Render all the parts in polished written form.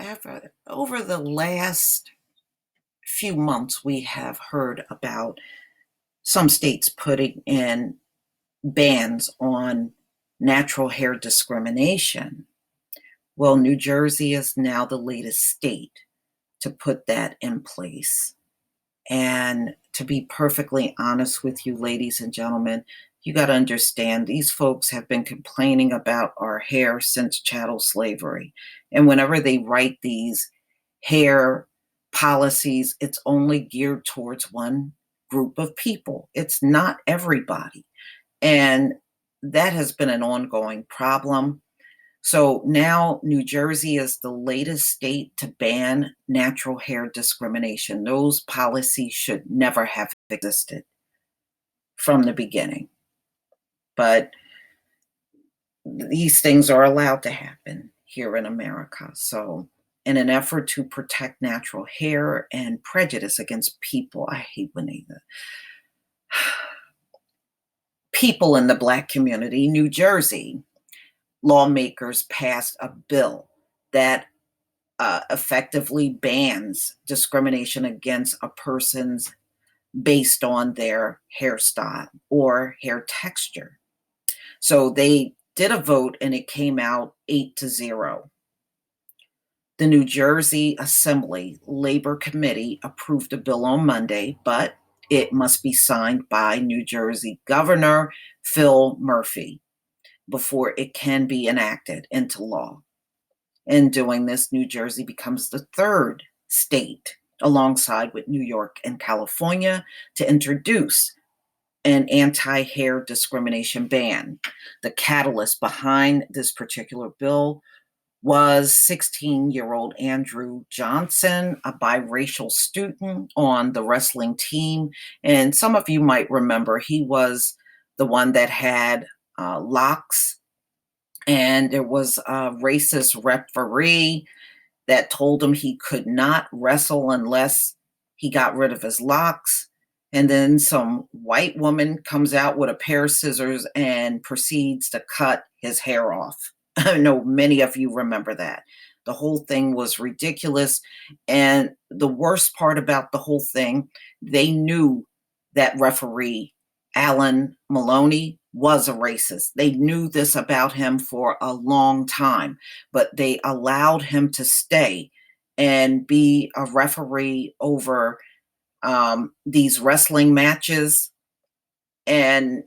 ever. Over the last few months, we have heard about some states putting in bans on natural hair discrimination. Well, New Jersey is now the latest state to put that in place. And to be perfectly honest with you, ladies and gentlemen, you got to understand these folks have been complaining about our hair since chattel slavery. And whenever they write these hair policies, it's only geared towards one group of people. It's not everybody. And that has been an ongoing problem. So now New Jersey is the latest state to ban natural hair discrimination. Those policies should never have existed from the beginning. But these things are allowed to happen here in America. So, in an effort to protect natural hair and prejudice against people, I hate when they people in the Black community, New Jersey lawmakers passed a bill that effectively bans discrimination against a person's based on their hairstyle or hair texture. So they did a vote and it came out 8-0. The New Jersey Assembly Labor Committee approved the bill on Monday, but it must be signed by New Jersey Governor Phil Murphy before it can be enacted into law. In doing this, New Jersey becomes the third state, alongside with New York and California, to introduce an anti-hair discrimination ban. The catalyst behind this particular bill was 16-year-old Andrew Johnson, a biracial student on the wrestling team. And some of you might remember he was the one that had locks, and there was a racist referee that told him he could not wrestle unless he got rid of his locks. And then some white woman comes out with a pair of scissors and proceeds to cut his hair off. I know many of you remember that. The whole thing was ridiculous. And the worst part about the whole thing, they knew that referee, Alan Maloney, was a racist. They knew this about him for a long time, but they allowed him to stay and be a referee over these wrestling matches. And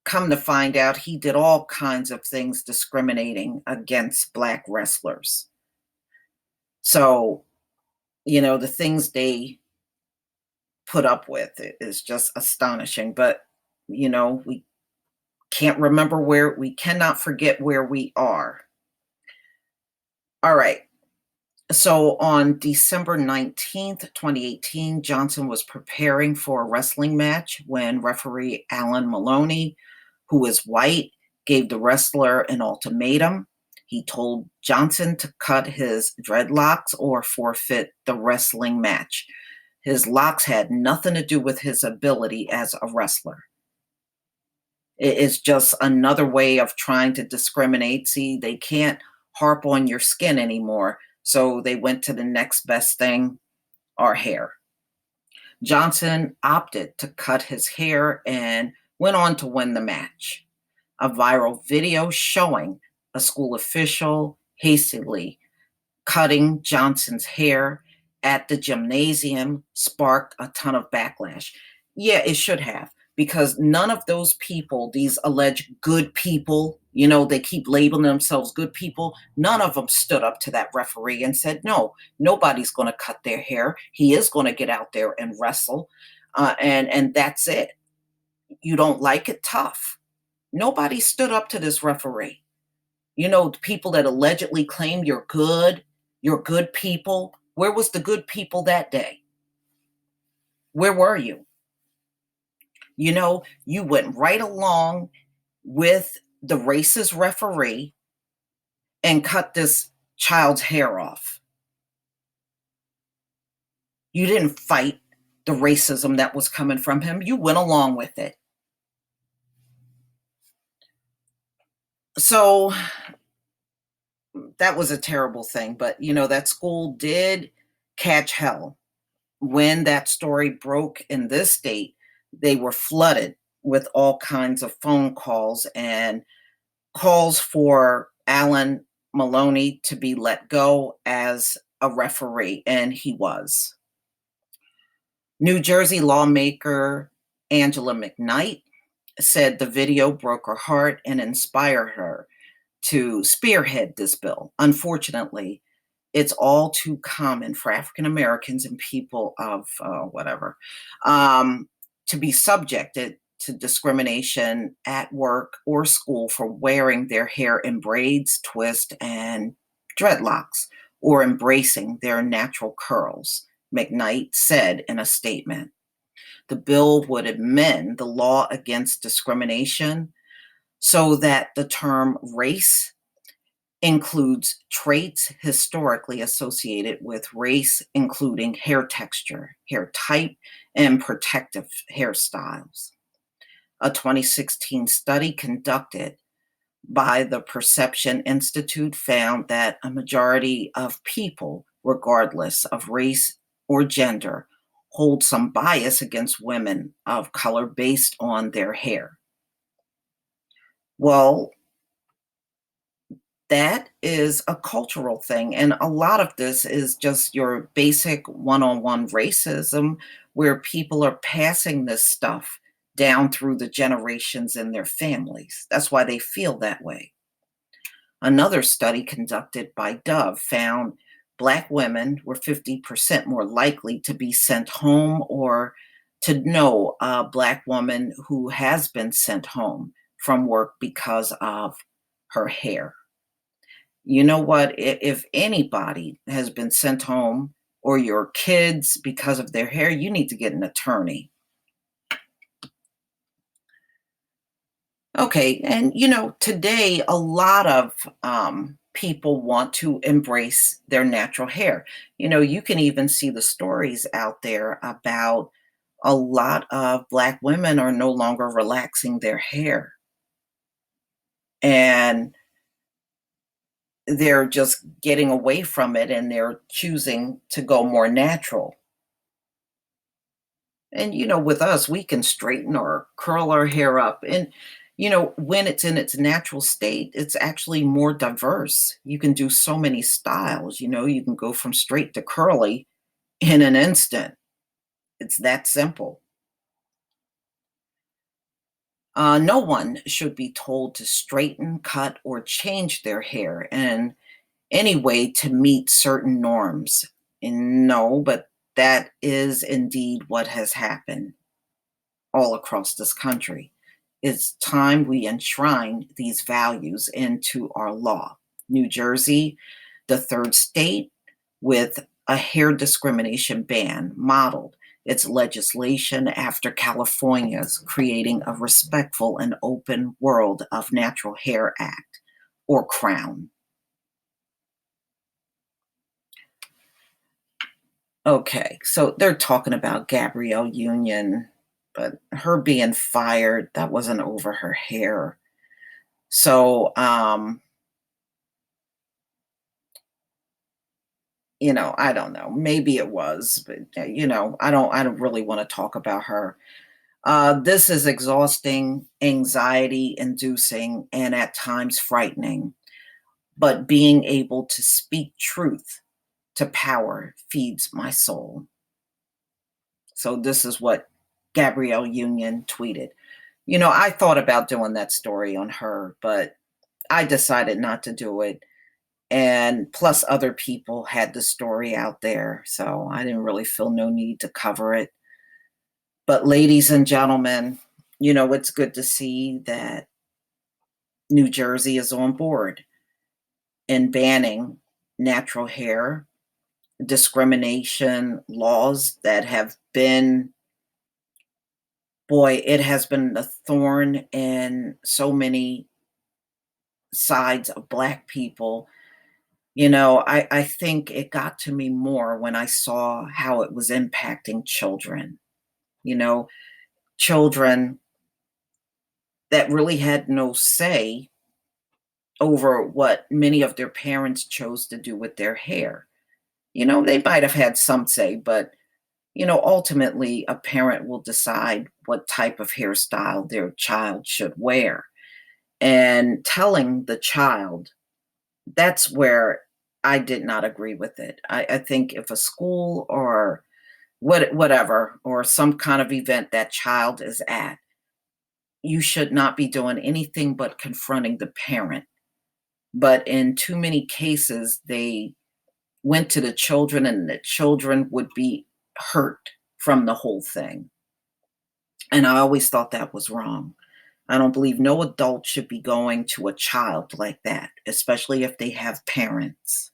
come to find out, he did all kinds of things discriminating against Black wrestlers. So, the things they put up with is just astonishing. But, we cannot forget where we are. All right. So on December 19th, 2018, Johnson was preparing for a wrestling match when referee Alan Maloney, who is white, gave the wrestler an ultimatum. He told Johnson to cut his dreadlocks or forfeit the wrestling match. His locks had nothing to do with his ability as a wrestler. It is just another way of trying to discriminate. See, they can't harp on your skin anymore. So they went to the next best thing, our hair. Johnson opted to cut his hair and went on to win the match. A viral video showing a school official hastily cutting Johnson's hair at the gymnasium sparked a ton of backlash. Yeah, it should have, because none of those people, these alleged good people, they keep labeling themselves good people, none of them stood up to that referee and said, no, nobody's going to cut their hair. He is going to get out there and wrestle. And that's it. You don't like it? Tough. Nobody stood up to this referee. The people that allegedly claim you're good people. Where was the good people that day? Where were you? You went right along with the racist referee and cut this child's hair off. You didn't fight the racism that was coming from him. You went along with it. So that was a terrible thing, but, that school did catch hell. When that story broke in this state, they were flooded with all kinds of phone calls and calls for Alan Maloney to be let go as a referee, and he was. New Jersey lawmaker Angela McKnight said the video broke her heart and inspired her to spearhead this bill. Unfortunately, it's all too common for African Americans and people of whatever to be subjected to discrimination at work or school for wearing their hair in braids, twists, and dreadlocks, or embracing their natural curls, McKnight said in a statement. The bill would amend the law against discrimination so that the term race includes traits historically associated with race, including hair texture, hair type, and protective hairstyles. A 2016 study conducted by the Perception Institute found that a majority of people, regardless of race or gender, hold some bias against women of color based on their hair. Well, that is a cultural thing. And a lot of this is just your basic one on one racism where people are passing this stuff down through the generations in their families. That's why they feel that way. Another study conducted by Dove found Black women were 50% more likely to be sent home or to know a Black woman who has been sent home from work because of her hair. You know what? If anybody has been sent home or your kids because of their hair, you need to get an attorney. Okay, and today a lot of people want to embrace their natural hair. You can even see the stories out there about a lot of Black women are no longer relaxing their hair. And they're just getting away from it and they're choosing to go more natural. And with us, we can straighten or curl our hair up. And when it's in its natural state, it's actually more diverse. You can do so many styles. You can go from straight to curly in an instant. It's that simple. No one should be told to straighten, cut, or change their hair in any way to meet certain norms. And no, but that is indeed what has happened all across this country. It's time we enshrine these values into our law. New Jersey, the third state with a hair discrimination ban, modeled its legislation after California's creating a respectful and open world of natural hair act, or CROWN. Okay, so they're talking about Gabrielle Union, but her being fired, that wasn't over her hair. So, I don't know. Maybe it was, but I don't really want to talk about her. This is exhausting, anxiety inducing, and at times frightening. But being able to speak truth to power feeds my soul. So this is what Gabrielle Union tweeted. I thought about doing that story on her, but I decided not to do it. And plus, other people had the story out there. So I didn't really feel no need to cover it. But, ladies and gentlemen, it's good to see that New Jersey is on board in banning natural hair discrimination laws that have been, boy, it has been a thorn in so many sides of Black people. I think it got to me more when I saw how it was impacting children, you know, children that really had no say over what many of their parents chose to do with their hair. They might have had some say, but ultimately, a parent will decide what type of hairstyle their child should wear. And telling the child, that's where I did not agree with it. I think if a school or whatever, or some kind of event that child is at, you should not be doing anything but confronting the parent. But in too many cases, they went to the children, and the children would be hurt from the whole thing. And I always thought that was wrong. I don't believe no adult should be going to a child like that, especially if they have parents.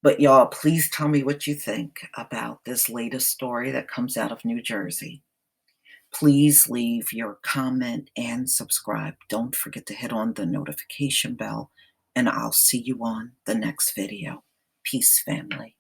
But y'all, please tell me what you think about this latest story that comes out of New Jersey. Please leave your comment and subscribe. Don't forget to hit on the notification bell, and I'll see you on the next video. Peace, family.